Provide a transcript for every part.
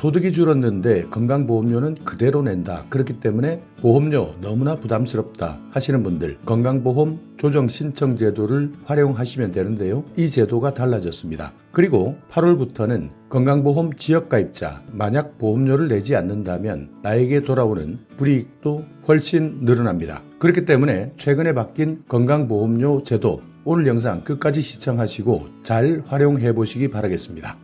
소득이 줄었는데 건강보험료는 그대로 낸다. 그렇기 때문에 보험료 너무나 부담스럽다 하시는 분들 건강보험 조정 신청 제도를 활용하시면 되는데요. 이 제도가 달라졌습니다. 그리고 8월부터는 건강보험 지역가입자, 만약 보험료를 내지 않는다면 나에게 돌아오는 불이익도 훨씬 늘어납니다. 그렇기 때문에 최근에 바뀐 건강보험료 제도 오늘 영상 끝까지 시청하시고 잘 활용해 보시기 바라겠습니다.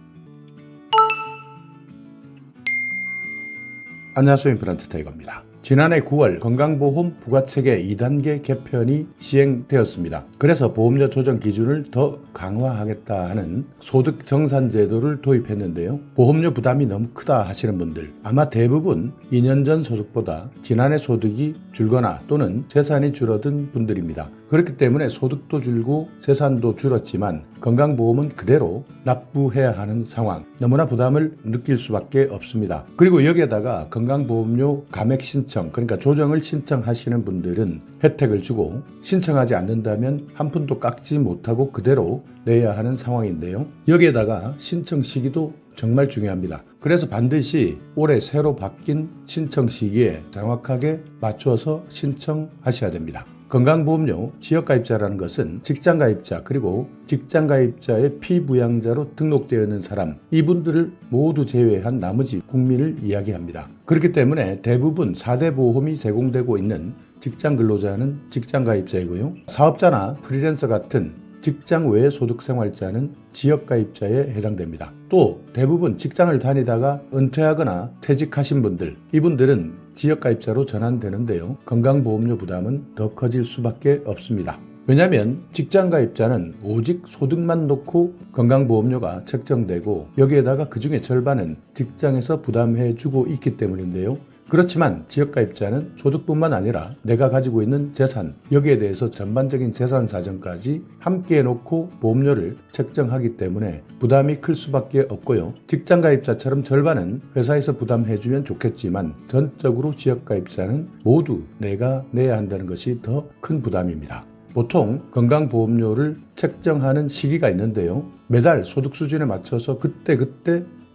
안녕하세요. 임플란트 타이거입니다. 지난해 9월 건강보험 부가체계 2단계 개편이 시행되었습니다. 그래서 보험료 조정 기준을 더 강화하겠다 하는 소득 정산 제도를 도입했는데요. 보험료 부담이 너무 크다 하시는 분들 아마 대부분 2년 전 소득보다 지난해 소득이 줄거나 또는 재산이 줄어든 분들입니다. 그렇기 때문에 소득도 줄고 재산도 줄었지만 건강보험은 그대로 납부해야 하는 상황, 너무나 부담을 느낄 수밖에 없습니다. 그리고 여기에다가 건강보험료 감액 신청, 그러니까 조정을 신청하시는 분들은 혜택을 주고 신청하지 않는다면 한 푼도 깎지 못하고 그대로 내야 하는 상황인데요. 여기에다가 신청 시기도 정말 중요합니다. 그래서 반드시 올해 새로 바뀐 신청 시기에 정확하게 맞춰서 신청하셔야 됩니다. 건강보험료 지역가입자라는 것은 직장가입자 그리고 직장가입자의 피부양자로 등록되어 있는 사람, 이분들을 모두 제외한 나머지 국민을 이야기합니다. 그렇기 때문에 대부분 4대 보험이 제공되고 있는 직장근로자는 직장가입자이고요. 사업자나 프리랜서 같은 직장 외 소득생활자는 지역가입자에 해당됩니다. 또 대부분 직장을 다니다가 은퇴하거나 퇴직하신 분들, 이분들은 지역가입자로 전환되는데요. 건강보험료 부담은 더 커질 수밖에 없습니다. 왜냐하면 직장가입자는 오직 소득만 놓고 건강보험료가 책정되고 여기에다가 그중에 절반은 직장에서 부담해주고 있기 때문인데요. 그렇지만 지역가입자는 소득뿐만 아니라 내가 가지고 있는 재산, 여기에 대해서 전반적인 재산 사정까지 함께 놓고 보험료를 책정하기 때문에 부담이 클 수밖에 없고요. 직장가입자처럼 절반은 회사에서 부담해주면 좋겠지만 전적으로 지역가입자는 모두 내가 내야 한다는 것이 더 큰 부담입니다. 보통 건강보험료를 책정하는 시기가 있는데요. 매달 소득 수준에 맞춰서 그때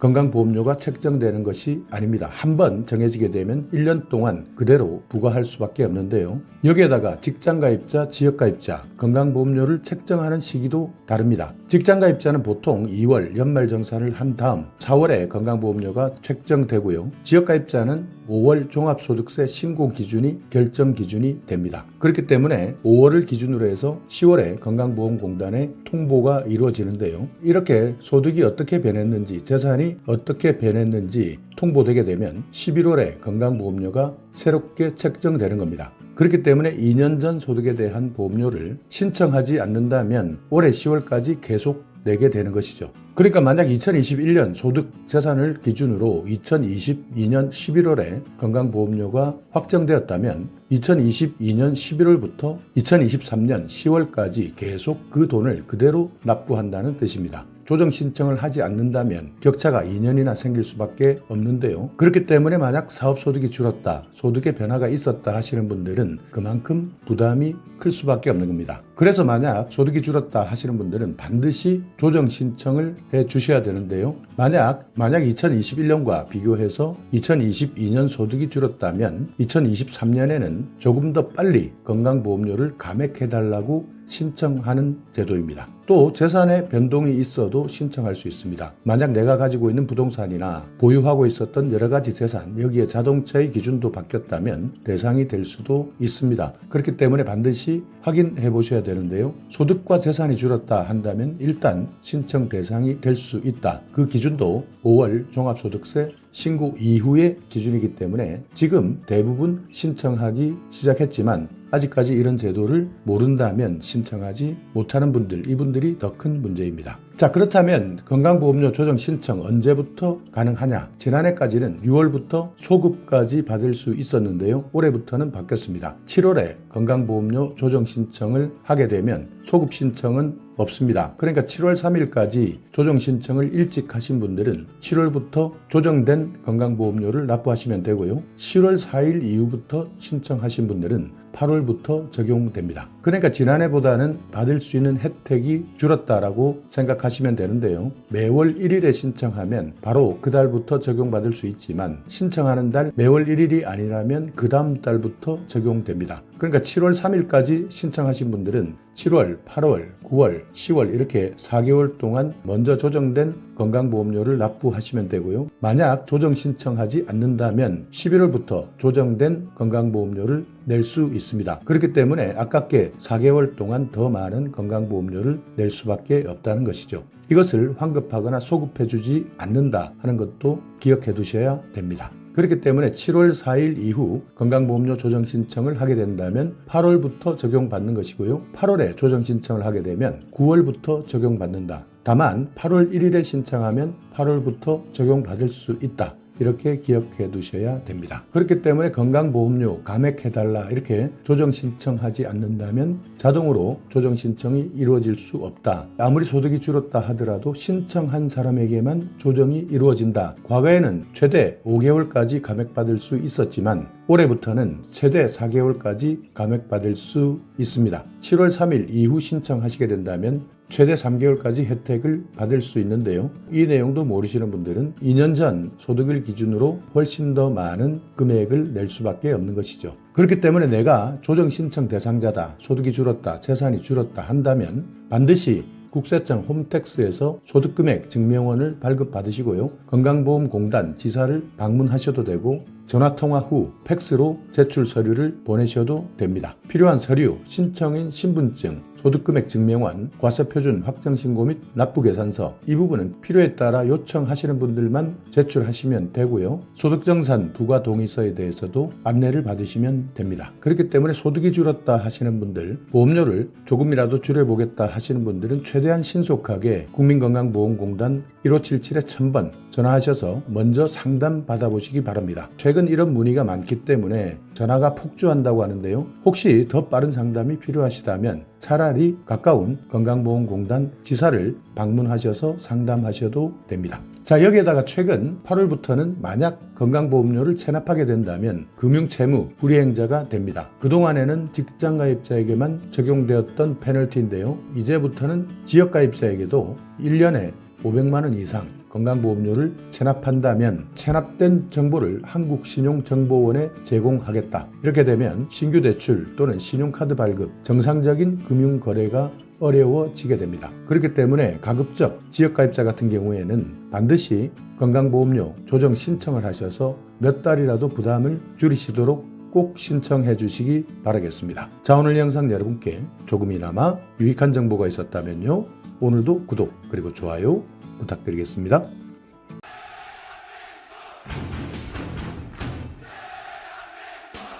건강보험료가 책정되는 것이 아닙니다. 한번 정해지게 되면 1년 동안 그대로 부과할 수밖에 없는데요. 여기에다가 직장가입자, 지역가입자, 건강보험료를 책정하는 시기도 다릅니다. 직장가입자는 보통 2월 연말정산을 한 다음 4월에 건강보험료가 책정되고요. 지역가입자는 5월 종합소득세 신고 기준이 결정 기준이 됩니다. 그렇기 때문에 5월을 기준으로 해서 10월에 건강보험공단에 통보가 이루어지는데요. 이렇게 소득이 어떻게 변했는지, 재산이 어떻게 변했는지 통보되게 되면 11월에 건강보험료가 새롭게 책정되는 겁니다. 그렇기 때문에 2년 전 소득에 대한 보험료를 신청하지 않는다면 올해 10월까지 계속 내게 되는 것이죠. 그러니까 만약 2021년 소득 재산을 기준으로 2022년 11월에 건강보험료가 확정되었다면 2022년 11월부터 2023년 10월까지 계속 그 돈을 그대로 납부한다는 뜻입니다. 조정 신청을 하지 않는다면 격차가 2년이나 생길 수밖에 없는데요. 그렇기 때문에 만약 사업소득이 줄었다, 소득의 변화가 있었다 하시는 분들은 그만큼 부담이 클 수밖에 없는 겁니다. 그래서 만약 소득이 줄었다 하시는 분들은 반드시 조정 신청을 해 주셔야 되는데요. 만약 2021년과 비교해서 2022년 소득이 줄었다면 2023년에는 조금 더 빨리 건강보험료를 감액해달라고 신청하는 제도입니다. 또 재산의 변동이 있어도 신청할 수 있습니다. 만약 내가 가지고 있는 부동산이나 보유하고 있었던 여러 가지 재산, 여기에 자동차의 기준도 바뀌었다면 대상이 될 수도 있습니다. 그렇기 때문에 반드시 확인해 보셔야 되는데요. 소득과 재산이 줄었다 한다면 일단 신청 대상이 될 수 있다. 그 기준도 5월 종합소득세 신고 이후의 기준이기 때문에 지금 대부분 신청하기 시작했지만 아직까지 이런 제도를 모른다면 신청하지 못하는 분들, 이분들이 더 큰 문제입니다. 자, 그렇다면 건강보험료 조정 신청 언제부터 가능하냐? 지난해까지는 6월부터 소급까지 받을 수 있었는데요. 올해부터는 바뀌었습니다. 7월에 건강보험료 조정 신청을 하게 되면 소급 신청은 없습니다. 그러니까 7월 3일까지 조정 신청을 일찍 하신 분들은 7월부터 조정된 건강보험료를 납부하시면 되고요. 7월 4일 이후부터 신청하신 분들은 8월부터 적용됩니다. 그러니까 지난해보다는 받을 수 있는 혜택이 줄었다라고 생각하시면 되는데요. 매월 1일에 신청하면 바로 그 달부터 적용받을 수 있지만 신청하는 달 매월 1일이 아니라면 그 다음 달부터 적용됩니다. 그러니까 7월 3일까지 신청하신 분들은 7월, 8월, 9월, 10월 이렇게 4개월 동안 먼저 조정된 건강보험료를 납부하시면 되고요. 만약 조정 신청하지 않는다면 11월부터 조정된 건강보험료를 낼 수 있습니다. 그렇기 때문에 아깝게 4개월 동안 더 많은 건강보험료를 낼 수밖에 없다는 것이죠. 이것을 환급하거나 소급해주지 않는다 하는 것도 기억해 두셔야 됩니다. 그렇기 때문에 7월 4일 이후 건강보험료 조정 신청을 하게 된다면 8월부터 적용받는 것이고요. 8월에 조정 신청을 하게 되면 9월부터 적용받는다. 다만 8월 1일에 신청하면 8월부터 적용받을 수 있다. 이렇게 기억해 두셔야 됩니다. 그렇기 때문에 건강보험료 감액해달라 이렇게 조정 신청하지 않는다면 자동으로 조정 신청이 이루어질 수 없다. 아무리 소득이 줄었다 하더라도 신청한 사람에게만 조정이 이루어진다. 과거에는 최대 5개월까지 감액받을 수 있었지만 올해부터는 최대 4개월까지 감액받을 수 있습니다. 7월 3일 이후 신청하시게 된다면 최대 3개월까지 혜택을 받을 수 있는데요. 이 내용도 모르시는 분들은 2년 전 소득을 기준으로 훨씬 더 많은 금액을 낼 수밖에 없는 것이죠. 그렇기 때문에 내가 조정 신청 대상자다, 소득이 줄었다, 재산이 줄었다 한다면 반드시 국세청 홈택스에서 소득금액 증명원을 발급받으시고요. 건강보험공단 지사를 방문하셔도 되고 전화통화 후 팩스로 제출 서류를 보내셔도 됩니다. 필요한 서류, 신청인 신분증, 소득금액 증명원, 과세표준 확정신고 및 납부계산서 이 부분은 필요에 따라 요청하시는 분들만 제출하시면 되고요. 소득정산 부과 동의서에 대해서도 안내를 받으시면 됩니다. 그렇기 때문에 소득이 줄었다 하시는 분들, 보험료를 조금이라도 줄여보겠다 하시는 분들은 최대한 신속하게 국민건강보험공단 1577-1000번 전화하셔서 먼저 상담 받아보시기 바랍니다. 최근 이런 문의가 많기 때문에 전화가 폭주한다고 하는데요. 혹시 더 빠른 상담이 필요하시다면 차라리 가까운 건강보험공단 지사를 방문하셔서 상담하셔도 됩니다. 자, 여기에다가 최근 8월부터는 만약 건강보험료를 체납하게 된다면 금융채무 불이행자가 됩니다. 그동안에는 직장가입자에게만 적용되었던 페널티인데요. 이제부터는 지역가입자에게도 1년에 500만 원 이상 건강보험료를 체납한다면 체납된 정보를 한국신용정보원에 제공하겠다. 이렇게 되면 신규 대출 또는 신용카드 발급, 정상적인 금융거래가 어려워지게 됩니다. 그렇기 때문에 가급적 지역가입자 같은 경우에는 반드시 건강보험료 조정 신청을 하셔서 몇 달이라도 부담을 줄이시도록 꼭 신청해 주시기 바라겠습니다. 자, 오늘 영상 여러분께 조금이나마 유익한 정보가 있었다면요. 오늘도 구독 그리고 좋아요 부탁드리겠습니다.